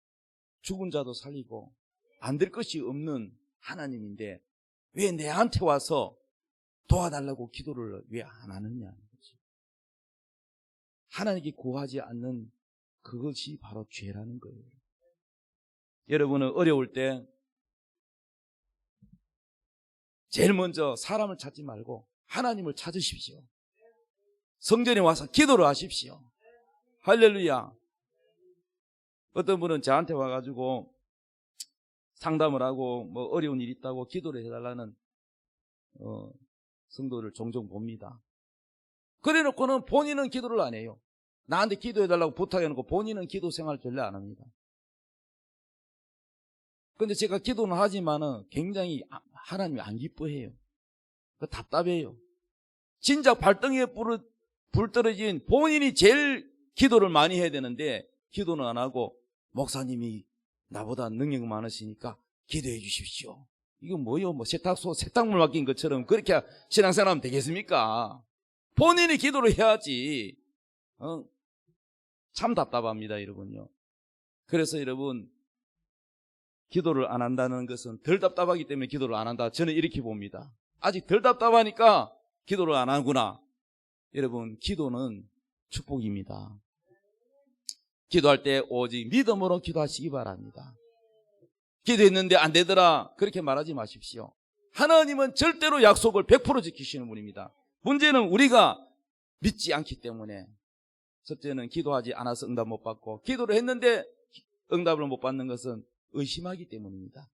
죽은 자도 살리고 안 될 것이 없는 하나님인데 왜 내한테 와서 도와달라고 기도를 왜 안 하느냐? 하나님께 구하지 않는 그것이 바로 죄라는 거예요. 여러분은 어려울 때 제일 먼저 사람을 찾지 말고 하나님을 찾으십시오. 성전에 와서 기도를 하십시오. 할렐루야. 어떤 분은 저한테 와가지고 상담을 하고 뭐 어려운 일이 있다고 기도를 해달라는 성도를 종종 봅니다. 그래놓고는 본인은 기도를 안 해요. 나한테 기도해달라고 부탁해놓고 본인은 기도 생활 전혀 안 합니다. 근데 제가 기도는 하지만은 굉장히 하나님이 안 기뻐해요. 답답해요. 진작 발등에 불 떨어진 본인이 제일 기도를 많이 해야 되는데 기도는 안 하고 목사님이 나보다 능력 많으시니까 기도해 주십시오. 이거 뭐요? 뭐 세탁물 맡긴 것처럼 그렇게 신앙생활하면 되겠습니까? 본인이 기도를 해야지. 참 답답합니다, 여러분요. 그래서 여러분, 기도를 안 한다는 것은 덜 답답하기 때문에 기도를 안 한다. 저는 이렇게 봅니다. 아직 덜 답답하니까 기도를 안 하구나. 여러분, 기도는 축복입니다. 기도할 때 오직 믿음으로 기도하시기 바랍니다. 기도했는데 안 되더라, 그렇게 말하지 마십시오. 하나님은 절대로 약속을 100% 지키시는 분입니다. 문제는 우리가 믿지 않기 때문에, 첫째는 기도하지 않아서 응답 못 받고, 기도를 했는데 응답을 못 받는 것은 의심하기 때문입니다.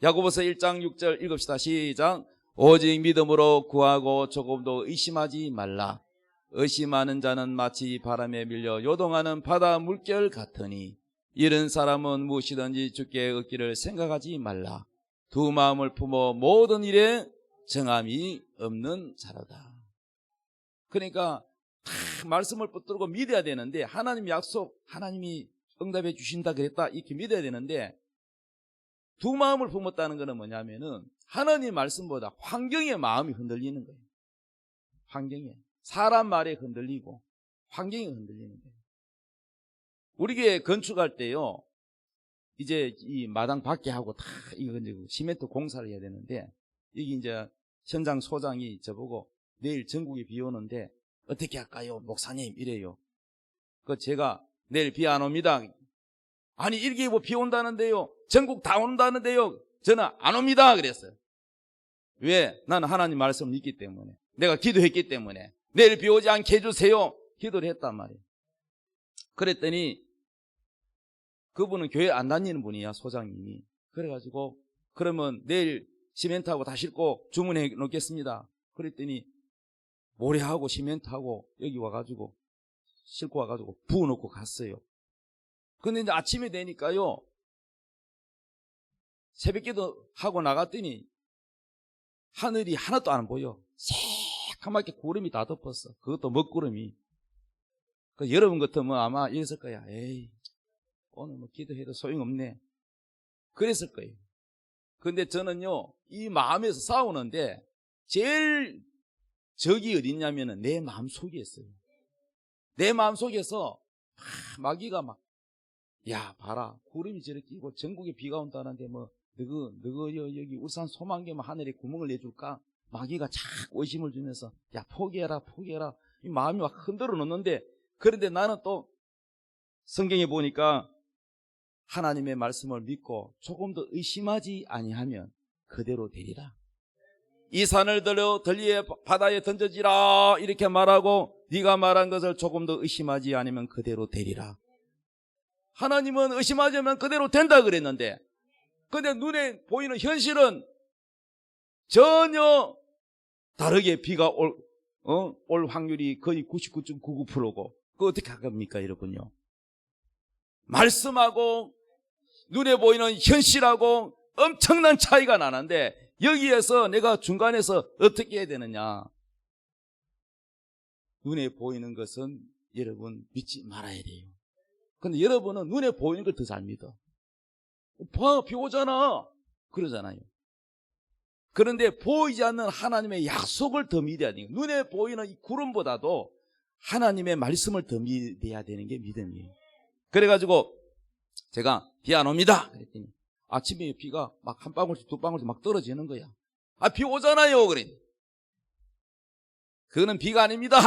야고보서 1장 6절 읽읍시다. 시작. 오직 믿음으로 구하고 조금도 의심하지 말라. 의심하는 자는 마치 바람에 밀려 요동하는 바다 물결 같으니 이런 사람은 무엇이든지 주께 얻기를 생각하지 말라. 두 마음을 품어 모든 일에 정함이 없는 자로다. 그러니까 다 말씀을 붙들고 믿어야 되는데, 하나님 약속, 하나님이 응답해 주신다 그랬다 이렇게 믿어야 되는데, 두 마음을 품었다는 것은 뭐냐면은 하나님 말씀보다 환경의 마음이 흔들리는 거예요. 환경에, 사람 말에 흔들리고 환경이 흔들리는 거예요. 우리 교회 건축할 때요, 이제 이 마당 밖에 하고 다 이거 이제 시멘트 공사를 해야 되는데, 여기 이제 현장 소장이 저보고 내일 전국에 비 오는데 어떻게 할까요? 목사님 이래요. 제가 내일 비 안 옵니다. 아니 일기예보 비 온다는데요. 전국 다 온다는데요. 저는 안 옵니다. 그랬어요. 왜? 나는 하나님 말씀을 믿기 때문에. 내가 기도했기 때문에. 내일 비 오지 않게 해주세요. 기도를 했단 말이에요. 그랬더니 그분은 교회 안 다니는 분이야, 소장님이. 그래가지고 그러면 내일 시멘트하고 다 싣고 주문해 놓겠습니다. 그랬더니 모래하고 시멘트하고 여기 와가지고 싣고 와가지고 부어놓고 갔어요. 근데 이제 아침에 되니까요, 새벽기도 하고 나갔더니 하늘이 하나도 안 보여. 새까맣게 구름이 다 덮었어. 그것도 먹구름이. 여러분 같으면 아마 이랬을 거야. 에이, 오늘 뭐 기도해도 소용없네. 그랬을 거예요. 근데 저는요, 이 마음에서 싸우는데 제일 적이 어딨냐면은 내 마음 속에 있어요. 내 마음 속에서 마귀가 막, 야, 봐라. 구름이 저렇게 끼고 전국에 비가 온다는데 뭐, 너거 여기 울산 소망교만 하늘에 구멍을 내줄까? 마귀가 자꾸 의심을 주면서, 야, 포기해라. 이 마음이 막 흔들어 놓는데, 그런데 나는 또 성경에 보니까 하나님의 말씀을 믿고 조금 더 의심하지 아니하면 그대로 되리라. 이 산을 들어 들리에 바다에 던져지라 이렇게 말하고 네가 말한 것을 조금 더 의심하지 않으면 그대로 되리라. 하나님은 의심하지 않으면 그대로 된다 그랬는데, 근데 눈에 보이는 현실은 전혀 다르게 비가 올 확률이 거의 99.99%고 그거 어떻게 하겠습니까 여러분요? 말씀하고 눈에 보이는 현실하고 엄청난 차이가 나는데 여기에서 내가 중간에서 어떻게 해야 되느냐? 눈에 보이는 것은 여러분 믿지 말아야 돼요. 근데 여러분은 눈에 보이는 걸 더 잘 믿어. 봐, 비 오잖아 그러잖아요. 그런데 보이지 않는 하나님의 약속을 더 믿어야 돼요. 눈에 보이는 이 구름보다도 하나님의 말씀을 더 믿어야 되는 게 믿음이에요. 그래가지고 제가 비 안 옵니다 그랬더니 아침에 비가 막 한 방울씩 두 방울씩 막 떨어지는 거야. 아, 비 오잖아요 그랬더니 그거는 비가 아닙니다.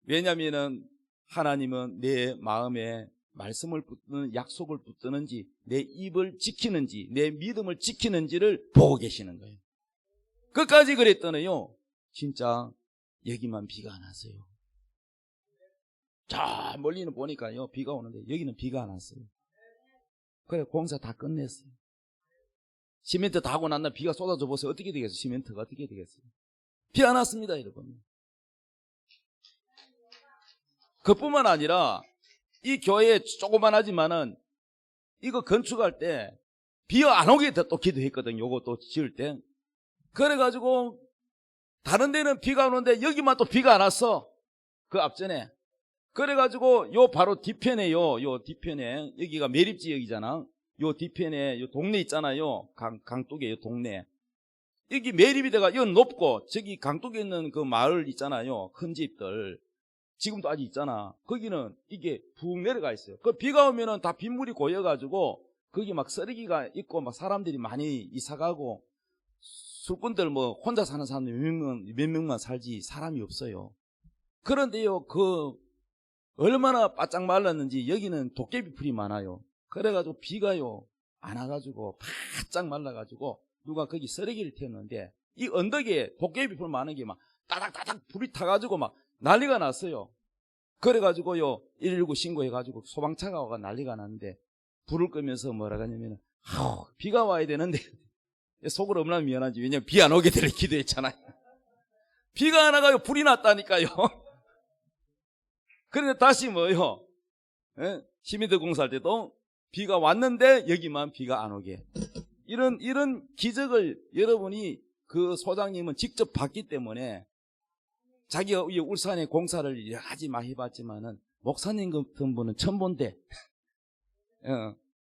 왜냐하면은 하나님은 내 마음에 말씀을 붙드는 약속을 붙드는지 내 입을 지키는지 내 믿음을 지키는지를 보고 계시는 거예요. 끝까지 그랬더니요, 진짜 여기만 비가 안 왔어요. 저 멀리는 보니까요 비가 오는데 여기는 비가 안 왔어요. 그래 공사 다 끝냈어요. 시멘트 다 하고 난 날 비가 쏟아져 보세요. 어떻게 되겠어요? 시멘트가 어떻게 되겠어요? 비 안 왔습니다 여러분. 그뿐만 아니라 이 교회 조그만하지만은 이거 건축할 때 비 안 오게 또 기도했거든요. 요거 또 지을 때. 그래가지고 다른 데는 비가 오는데 여기만 또 비가 안 왔어. 그 앞전에. 그래가지고 요 바로 뒤편에요. 요 뒤편에 여기가 매립지역이잖아. 요 뒤편에 요 동네 있잖아요. 강둑에 요 동네. 여기 매립이 돼가 이건 높고 저기 강둑에 있는 그 마을 있잖아요. 큰 집들. 지금도 아직 있잖아. 거기는 이게 푹 내려가 있어요. 그 비가 오면은 다 빗물이 고여가지고 거기 막 쓰레기가 있고 막 사람들이 많이 이사가고 술꾼들 뭐 혼자 사는 사람들 몇 명만 살지 사람이 없어요. 그런데요, 얼마나 바짝 말랐는지 여기는 도깨비 풀이 많아요. 그래가지고 비가요 안 와가지고 바짝 말라가지고 누가 거기 쓰레기를 태웠는데 이 언덕에 도깨비 풀 많은 게 막 따닥따닥 불이 타가지고 막 난리가 났어요. 그래가지고요 119 신고해가지고 소방차가 와가 난리가 났는데 불을 끄면서 뭐라 하냐면 비가 와야 되는데 속으로 얼마나 미안한지. 왜냐면 비 안 오게 되려 기도했잖아요. 비가 안 와가지고 불이 났다니까요. 그런데 다시 뭐요? 시민들 공사할 때도 비가 왔는데 여기만 비가 안 오게. 이런 기적을 여러분이 그 소장님은 직접 봤기 때문에 자기가 울산에 공사를 여러 가지 많이 해봤지만은 목사님 같은 분은 처음 본데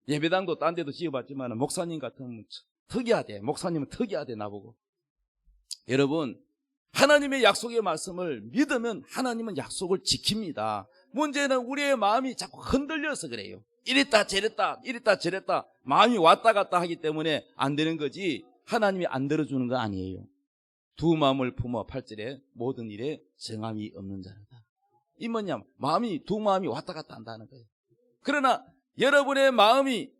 예배당도 딴 데도 지어봤지만은 목사님 같은 특이하대. 목사님은 특이하대 나보고. 여러분 하나님의 약속의 말씀을 믿으면 하나님은 약속을 지킵니다. 문제는 우리의 마음이 자꾸 흔들려서 그래요. 이랬다 저랬다 마음이 왔다 갔다 하기 때문에 안 되는 거지 하나님이 안 들어주는 거 아니에요. 두 마음을 품어 8절에 모든 일에 정함이 없는 자라다. 이 뭐냐? 두 마음이 왔다 갔다 한다는 거예요. 그러나 여러분의 마음이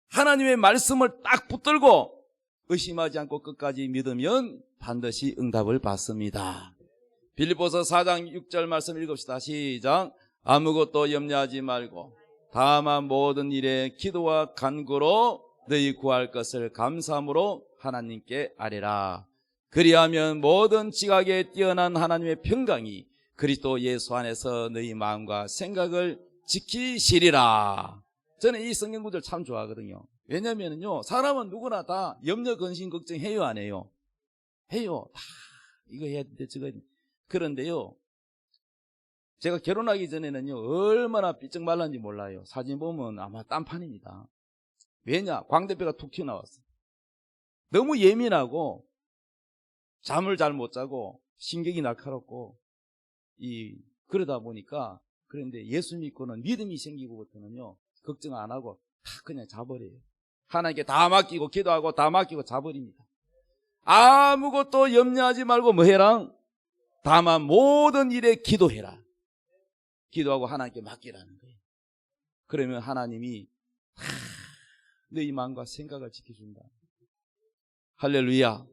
하나님의 말씀을 딱 붙들고 의심하지 않고 끝까지 믿으면 반드시 응답을 받습니다. 빌립보서 4장 6절 말씀 읽읍시다. 시작. 아무것도 염려하지 말고 다만 모든 일에 기도와 간구로 너희 구할 것을 감사함으로 하나님께 아뢰라. 그리하면 모든 지각에 뛰어난 하나님의 평강이 그리스도 예수 안에서 너희 마음과 생각을 지키시리라. 저는 이 성경 구절 참 좋아하거든요. 왜냐면은요, 사람은 누구나 다 염려, 근심, 걱정해요, 안 해요? 해요. 다 이거 해야 돼, 저거 해야 돼. 그런데요, 제가 결혼하기 전에는요, 얼마나 삐쩍 말랐는지 몰라요. 사진 보면 아마 딴판입니다. 왜냐? 광대뼈가 툭 튀어나왔어요. 너무 예민하고 잠을 잘 못 자고 신경이 날카롭고 그러다 보니까, 그런데 예수 믿고는 믿음이 생기고부터는요, 걱정 안 하고 다 그냥 자버려요. 하나님께 다 맡기고 기도하고 다 맡기고 자버립니다. 아무것도 염려하지 말고 뭐 해라? 다만 모든 일에 기도해라. 기도하고 하나님께 맡기라는 거예요. 그러면 하나님이 너희 마음과 생각을 지켜준다. 할렐루야.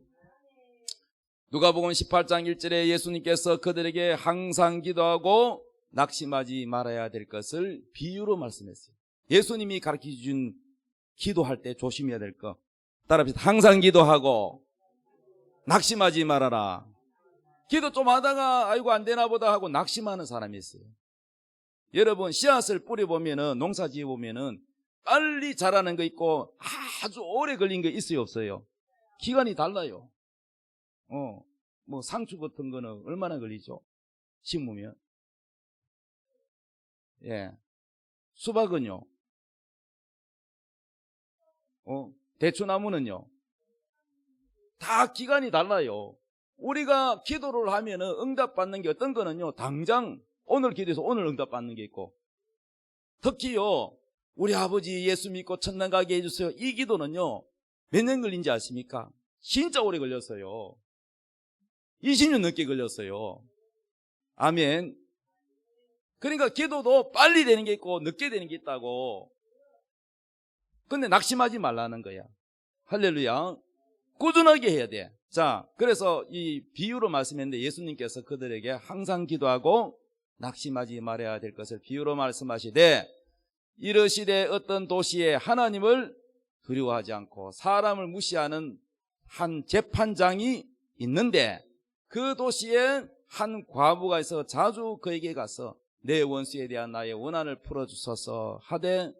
누가복음 18장 1절에 예수님께서 그들에게 항상 기도하고 낙심하지 말아야 될 것을 비유로 말씀했어요. 예수님이 가르쳐준 기도할 때 조심해야 될 거. 따라합시다. 항상 기도하고 낙심하지 말아라. 기도 좀 하다가 아이고 안 되나 보다 하고 낙심하는 사람이 있어요. 여러분, 씨앗을 뿌려보면은, 농사 지어보면은 빨리 자라는 거 있고 아주 오래 걸린 거 있어요, 없어요? 기간이 달라요. 뭐 상추 같은 거는 얼마나 걸리죠? 심으면. 예. 수박은요? 대추나무는요? 다 기간이 달라요. 우리가 기도를 하면은 응답받는 게 어떤 거는요, 당장 오늘 기도해서 오늘 응답받는 게 있고, 특히요, 우리 아버지 예수 믿고 천당 가게 해주세요. 이 기도는요, 몇 년 걸린지 아십니까? 진짜 오래 걸렸어요. 20년 넘게 걸렸어요. 아멘. 그러니까 기도도 빨리 되는 게 있고 늦게 되는 게 있다고. 근데 낙심하지 말라는 거야. 할렐루야. 꾸준하게 해야 돼. 자, 그래서 이 비유로 말씀했는데 예수님께서 그들에게 항상 기도하고 낙심하지 말아야 될 것을 비유로 말씀하시되, 이르시되 어떤 도시에 하나님을 두려워하지 않고 사람을 무시하는 한 재판장이 있는데, 그 도시에 한 과부가 있어 자주 그에게 가서 내 원수에 대한 나의 원한을 풀어주소서 하되,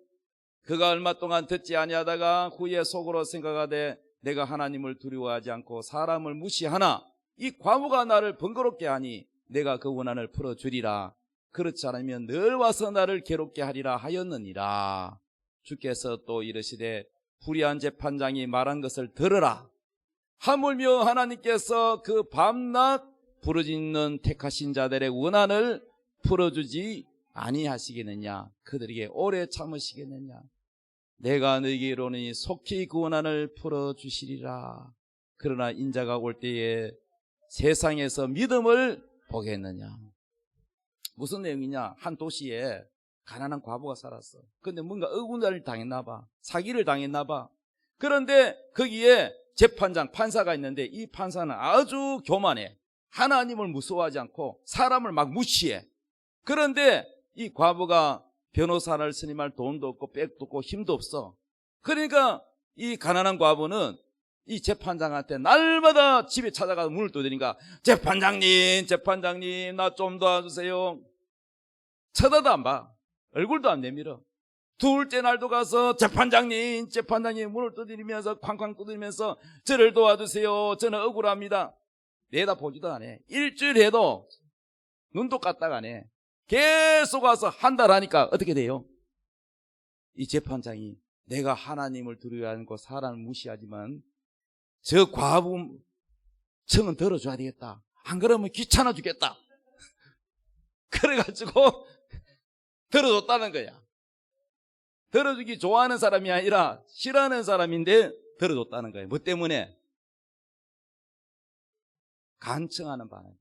그가 얼마 동안 듣지 아니하다가 후에 속으로 생각하되 내가 하나님을 두려워하지 않고 사람을 무시하나 이 과부가 나를 번거롭게 하니 내가 그 원한을 풀어주리라. 그렇지 않으면 늘 와서 나를 괴롭게 하리라 하였느니라. 주께서 또 이르시되 불의한 재판장이 말한 것을 들으라. 하물며 하나님께서 그 밤낮 부르짖는 택하신 자들의 원한을 풀어주지 아니하시겠느냐? 그들에게 오래 참으시겠느냐? 내가 너희에게 이르노니 속히 그 원한을 풀어주시리라. 그러나 인자가 올 때에 세상에서 믿음을 보겠느냐? 무슨 내용이냐? 한 도시에 가난한 과부가 살았어. 근데 뭔가 억울을 당했나 봐. 사기를 당했나 봐. 그런데 거기에 재판장, 판사가 있는데 이 판사는 아주 교만해. 하나님을 무서워하지 않고 사람을 막 무시해. 그런데 이 과부가 변호사를 스님할 돈도 없고 백도 없고 힘도 없어. 그러니까 이 가난한 과부는 이 재판장한테 날마다 집에 찾아가서 문을 두드리니까 재판장님 나 좀 도와주세요. 쳐다도 안 봐. 얼굴도 안 내밀어. 둘째 날도 가서 재판장님 문을 두드리면서 쾅쾅 두드리면서 저를 도와주세요. 저는 억울합니다. 내다보지도 안 해. 일주일 해도 눈도 까딱 안 해. 계속 와서 한 달 하니까 어떻게 돼요? 이 재판장이 내가 하나님을 두려워하는 거 사람을 무시하지만 저 과부 청은 들어줘야 되겠다. 안 그러면 귀찮아 죽겠다. 그래가지고 들어줬다는 거야. 들어주기 좋아하는 사람이 아니라 싫어하는 사람인데 들어줬다는 거예요. 뭐 때문에? 간청하는 바람에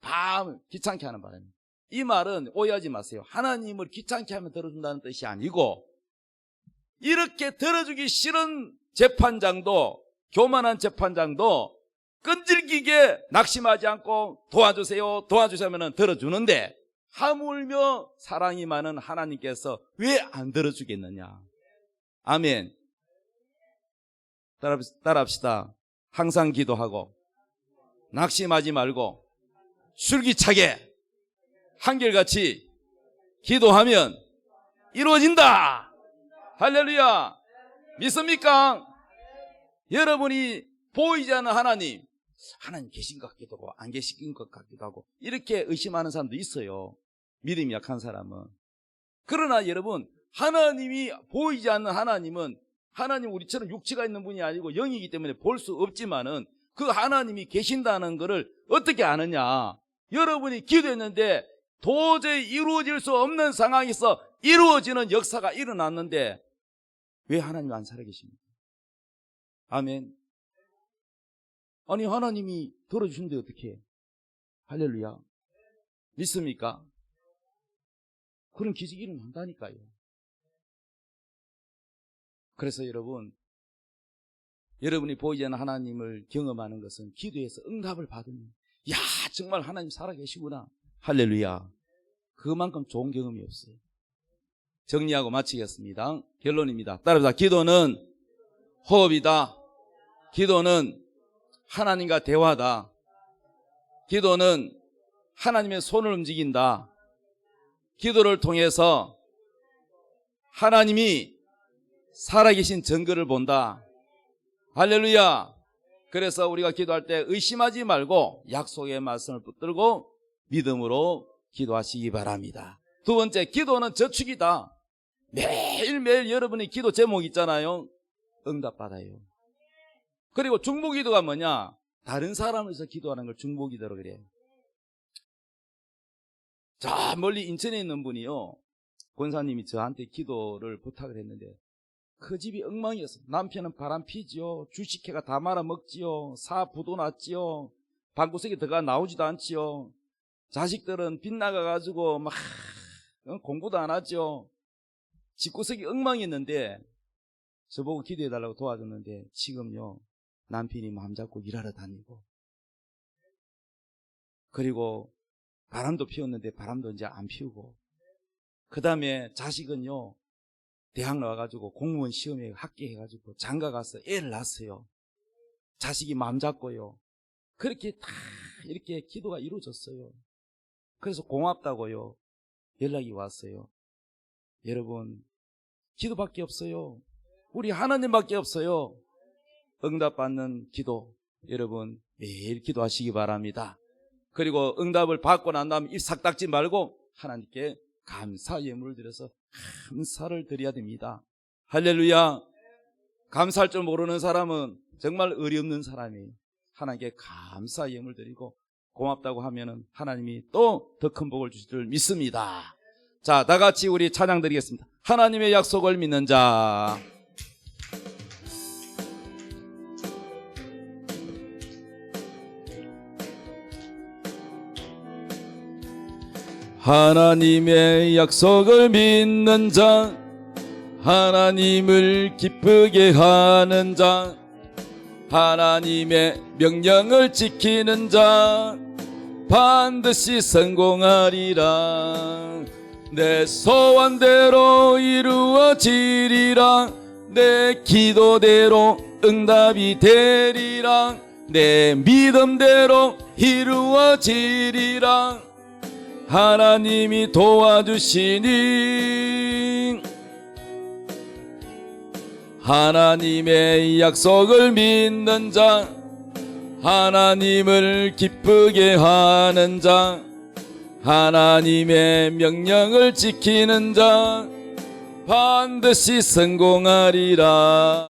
밤 귀찮게 하는 바람에. 이 말은 오해하지 마세요. 하나님을 귀찮게 하면 들어준다는 뜻이 아니고, 이렇게 들어주기 싫은 재판장도, 교만한 재판장도 끈질기게 낙심하지 않고 도와주세요 하면 들어주는데, 하물며 사랑이 많은 하나님께서 왜 안 들어주겠느냐. 아멘. 따라합시다. 항상 기도하고 낙심하지 말고 술기차게 한결같이 기도하면 이루어진다. 할렐루야. 믿습니까? 여러분이 보이지 않는 하나님 계신 것 같기도 하고 안 계신 것 같기도 하고 이렇게 의심하는 사람도 있어요. 믿음이 약한 사람은. 그러나 여러분, 하나님이 보이지 않는 하나님은, 하나님 우리처럼 육체가 있는 분이 아니고 영이기 때문에 볼 수 없지만은 그 하나님이 계신다는 것을 어떻게 아느냐. 여러분이 기도했는데 도저히 이루어질 수 없는 상황에서 이루어지는 역사가 일어났는데 왜 하나님이 안 살아계십니까? 아멘. 아니 하나님이 들어주시는데 어떻게 해? 할렐루야. 믿습니까? 그런 기적이 일어난다니까요. 그래서 여러분이 보이지 않는 하나님을 경험하는 것은 기도해서 응답을 받으면, 야 정말 하나님 살아계시구나. 할렐루야. 그만큼 좋은 경험이 없어요. 정리하고 마치겠습니다. 결론입니다. 따라합시다. 기도는 호흡이다. 기도는 하나님과 대화다. 기도는 하나님의 손을 움직인다. 기도를 통해서 하나님이 살아계신 증거를 본다. 할렐루야. 그래서 우리가 기도할 때 의심하지 말고 약속의 말씀을 붙들고 믿음으로 기도하시기 바랍니다. 두 번째, 기도는 저축이다. 매일매일 여러분의 기도 제목 있잖아요. 응답받아요. 그리고 중보기도가 뭐냐? 다른 사람을 위해서 기도하는 걸 중보기도로 그래요. 저 멀리 인천에 있는 분이요, 권사님이 저한테 기도를 부탁을 했는데 그 집이 엉망이었어요. 남편은 바람 피지요, 주식회가 다 말아먹지요, 사부도 났지요, 방구석에 들어가 나오지도 않지요, 자식들은 빗나가가지고 막 공부도 안 하죠. 집구석이 엉망이었는데 저보고 기도해달라고 도와줬는데 지금요 남편이 마음 잡고 일하러 다니고, 그리고 바람도 피웠는데 바람도 이제 안 피우고, 그 다음에 자식은요 대학 나와가지고 공무원 시험에 합격해가지고 장가 가서 애를 낳았어요. 자식이 마음 잡고요. 그렇게 다 이렇게 기도가 이루어졌어요. 그래서 고맙다고요 연락이 왔어요. 여러분, 기도밖에 없어요. 우리 하나님밖에 없어요. 응답받는 기도, 여러분 매일 기도하시기 바랍니다. 그리고 응답을 받고 난 다음에 입 싹 닦지 말고 하나님께 감사 예물을 드려서 감사를 드려야 됩니다. 할렐루야. 감사할 줄 모르는 사람은 정말 의리 없는 사람이, 하나님께 감사 예물 드리고 고맙다고 하면은 하나님이 또 더 큰 복을 주실 줄 믿습니다. 자, 다 같이 우리 찬양 드리겠습니다. 하나님의 약속을 믿는 자. 하나님의 약속을 믿는 자, 하나님을 기쁘게 하는 자, 하나님의 명령을 지키는 자 반드시 성공하리라. 내 소원대로 이루어지리라. 내 기도대로 응답이 되리라. 내 믿음대로 이루어지리라. 하나님이 도와주시니 하나님의 약속을 믿는 자, 하나님을 기쁘게 하는 자, 하나님의 명령을 지키는 자 반드시 성공하리라.